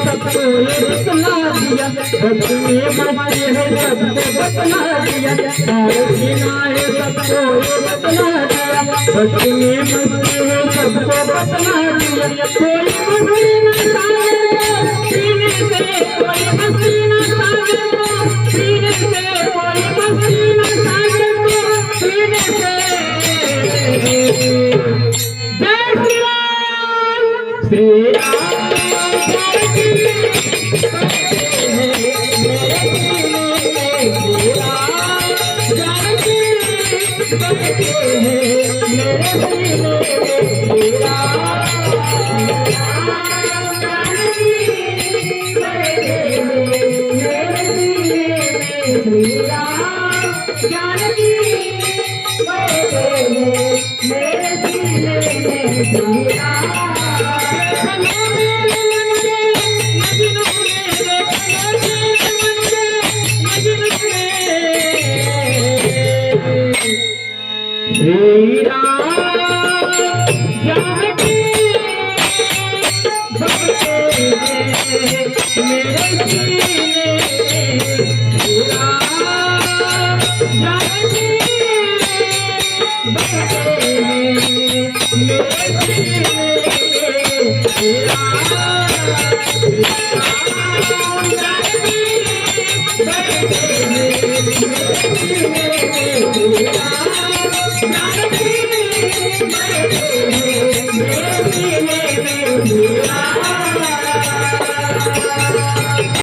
सबको ये बतला दिया, भक्ति में मस्ती है सबको बतला दिया, सीना है सबको ये बतला दिया, भक्ति में मस्ती है सबको बतला दिया। कोई मस्ती न सागर को सीने से, कोई मस्ती न सागर को सीने से, कोई मस्ती न सागर को सीने से। जय श्री राम, श्री राम श्री राम